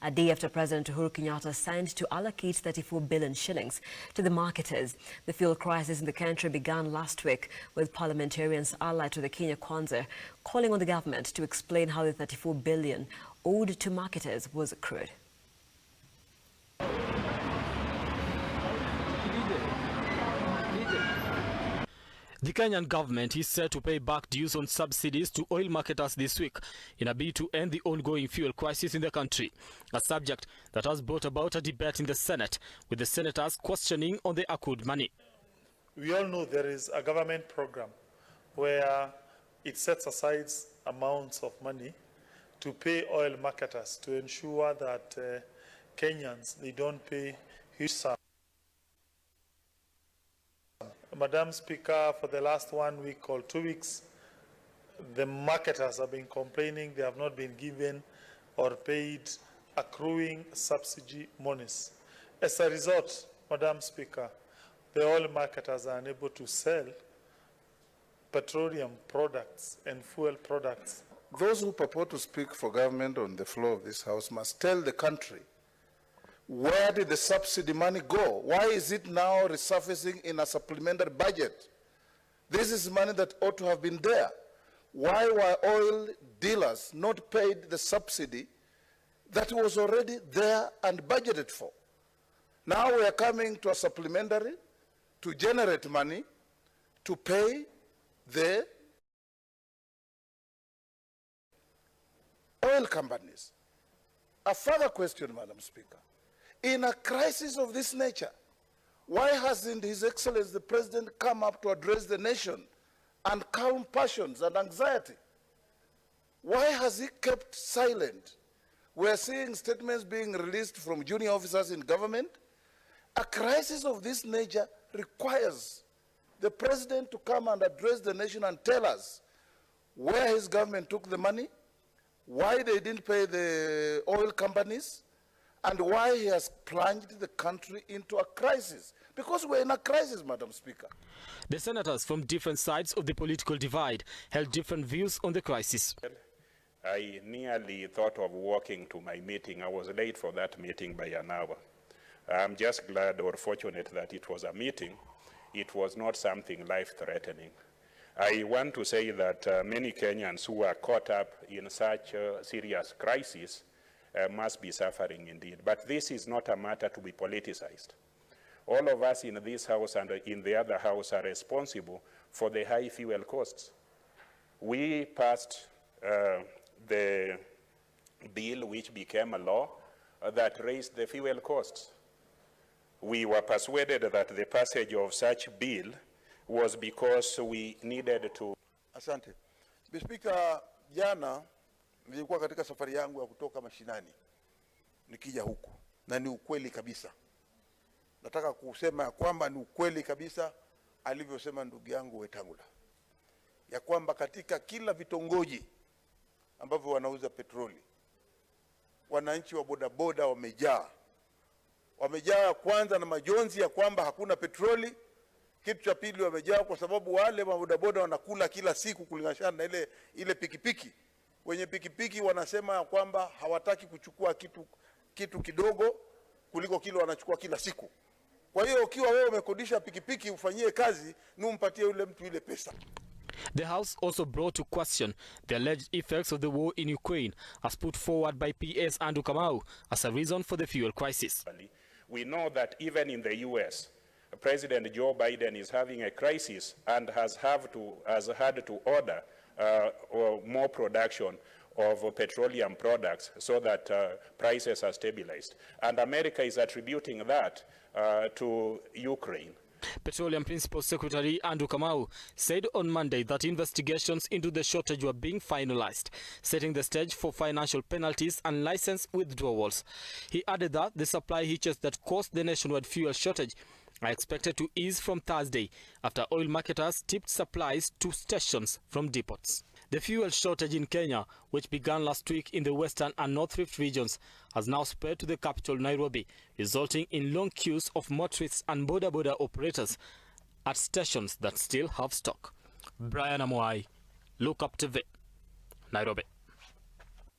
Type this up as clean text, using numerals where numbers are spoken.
a day after President Uhuru Kenyatta signed to allocate 34 billion shillings to the marketers. The fuel crisis in the country began last week, with parliamentarians allied to the Kenya Kwanza calling on the government to explain how the 34 billion owed to marketers was accrued. The Kenyan government is set to pay back dues on subsidies to oil marketers this week in a bid to end the ongoing fuel crisis in the country, a subject that has brought about a debate in the Senate, with the senators questioning on the accrued money. We all know there is a government program where it sets aside amounts of money to pay oil marketers to ensure that Kenyans, they don't pay huge sums. Madam Speaker, for the last 1 week or 2 weeks, the marketers have been complaining they have not been given or paid accruing subsidy monies. As a result, Madam Speaker, the oil marketers are unable to sell petroleum products and fuel products. Those who purport to speak for government on the floor of this House must tell the country, where did the subsidy money go? Why is it now resurfacing in a supplementary budget? This is money that ought to have been there. Why were oil dealers not paid the subsidy that was already there and budgeted for? Now we are coming to a supplementary to generate money to pay the oil companies. A further question, Madam Speaker. In a crisis of this nature, why hasn't His Excellency the President come up to address the nation and calm passions and anxiety? Why has he kept silent? We're seeing statements being released from junior officers in government. A crisis of this nature requires the President to come and address the nation and tell us where his government took the money, why they didn't pay the oil companies, and why he has plunged the country into a crisis. Because we're in a crisis, Madam Speaker. The senators from different sides of the political divide held different views on the crisis. I nearly thought of walking to my meeting. I was late for that meeting by an hour. I'm just glad or fortunate that it was a meeting. It was not something life-threatening. I want to say that many Kenyans who are caught up in such a serious crisis must be suffering indeed. But this is not a matter to be politicized. All of us in this House and in the other House are responsible for the high fuel costs. We passed the bill which became a law that raised the fuel costs. We were persuaded that the passage of such bill was because we needed to... Asante. Mr. Speaker, jana nilikuwa katika safari yangu ya kutoka mashinani nikija huku, na ni ukweli kabisa. Nataka kusema ya kwamba ni ukweli kabisa alivyosema ndugu yangu Wetangula, ya kwamba katika kila vitongoji ambavyo wanauza petroli, wananchi wa bodaboda wamejaa kwanza na majonzi ya kwamba hakuna petroli. Kitu cha pili, wamejaa kwa sababu wale wa bodaboda wanakula kila siku kulingana na ile pikipiki. Wenye pikipiki wanasema ya kwamba hawataki kuchukua kitu kidogo kuliko kile wanachukua kila siku. Kwa hiyo ukiwa wewe umekodisha pikipiki ufanyie kazi, ni umpatie yule mtu ile pesa. The House also brought to question the alleged effects of the war in Ukraine, as put forward by PS Andrew Kamau as a reason for the fuel crisis. We know that even in the US, President Joe Biden is having a crisis and has had to order more production of petroleum products so that prices are stabilized. And America is attributing that to Ukraine. Petroleum Principal Secretary Andrew Kamau said on Monday that investigations into the shortage were being finalized, setting the stage for financial penalties and license withdrawals. He added that the supply hitches that caused the nationwide fuel shortage are expected to ease from Thursday after oil marketers tipped supplies to stations from depots. The fuel shortage in Kenya, which began last week in the Western and North Rift regions, has now spread to the capital Nairobi, resulting in long queues of motorists and boda operators at stations that still have stock. Brian Amoai, Look Up TV, Nairobi.